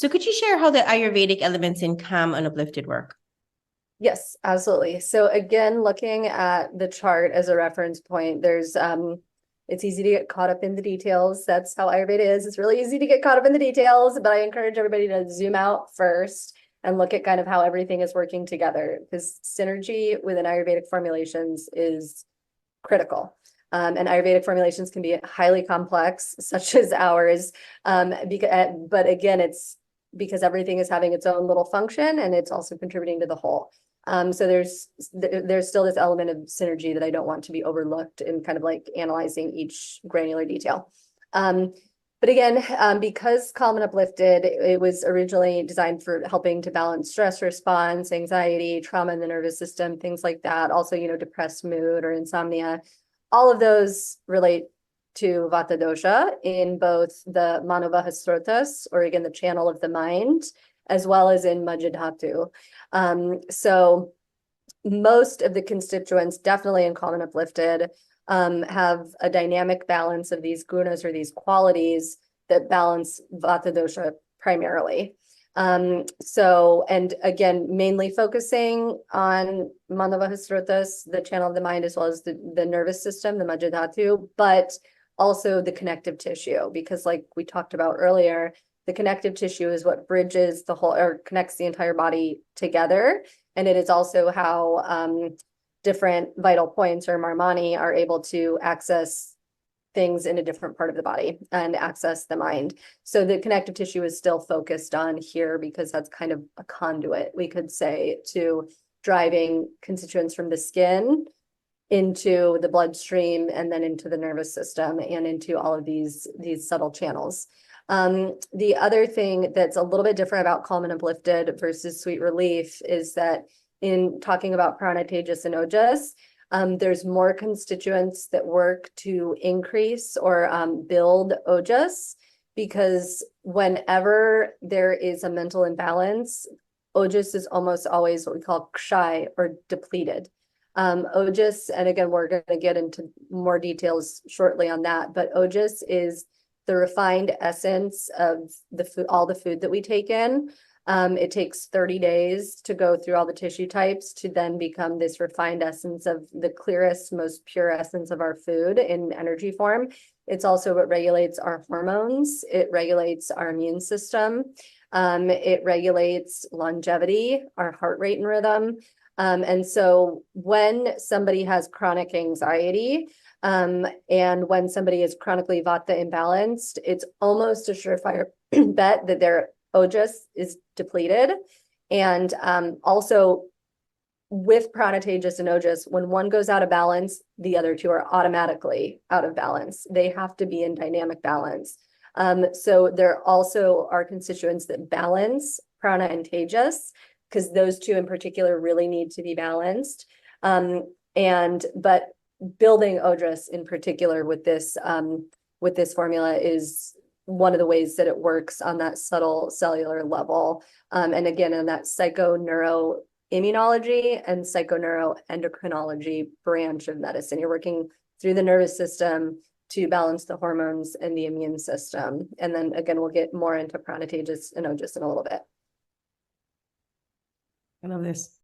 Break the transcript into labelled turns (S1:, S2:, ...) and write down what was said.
S1: So could you share how the Ayurvedic elements in Calm and Uplifted work?
S2: Yes, absolutely. So again, looking at the chart as a reference point, there's it's easy to get caught up in the details. That's how Ayurveda is. It's really easy to get caught up in the details, but I encourage everybody to zoom out first and look at kind of how everything is working together, because synergy within Ayurvedic formulations is critical. And Ayurvedic formulations can be highly complex, such as ours. But again, it's because everything is having its own little function and it's also contributing to the whole. So there's still this element of synergy that I don't want to be overlooked in kind of like analyzing each granular detail. But again, because Calm and Uplifted, it was originally designed for helping to balance stress response, anxiety, trauma in the nervous system, things like that. Also, depressed mood or insomnia. All of those relate to vata dosha in both the manavahasrotas, or again, the channel of the mind, as well as in Majidhatu. So most of the constituents, definitely in Calm and Uplifted, have a dynamic balance of these gunas or these qualities that balance vata dosha primarily. And again, mainly focusing on manavahasrotas, the channel of the mind, as well as the nervous system, the Majidhatu, but also the connective tissue, because like we talked about earlier, the connective tissue is what bridges the whole or connects the entire body together. And it is also how different vital points or marmani are able to access things in a different part of the body and access the mind. So the connective tissue is still focused on here because that's kind of a conduit, we could say, to driving constituents from the skin into the bloodstream and then into the nervous system and into all of these subtle channels. The other thing that's a little bit different about Calm and Uplifted versus Sweet Relief is that in talking about prana, tejas, and ojas, there's more constituents that work to increase or build ojas, because whenever there is a mental imbalance, ojas is almost always what we call kshay or depleted. Ojas, and again, we're going to get into more details shortly on that, but ojas is the refined essence of the food, all the food that we take in. It takes 30 days to go through all the tissue types to then become this refined essence of the clearest, most pure essence of our food in energy form. It's also what regulates our hormones. It regulates our immune system. It regulates longevity, our heart rate and rhythm. And so when somebody has chronic anxiety, and when somebody is chronically vata imbalanced, it's almost a surefire bet that their ojas is depleted. And also with prana, tejas, and ojas, when one goes out of balance, the other two are automatically out of balance. They have to be in dynamic balance. So there also are constituents that balance prana and tejas, because those two in particular really need to be balanced. But building ojas in particular with this formula is one of the ways that it works on that subtle cellular level. And again, in that psychoneuroimmunology and psychoneuroendocrinology branch of medicine, you're working through the nervous system to balance the hormones and the immune system. And then again, we'll get more into prana, tejas, and ojas in a little bit.
S1: I love this.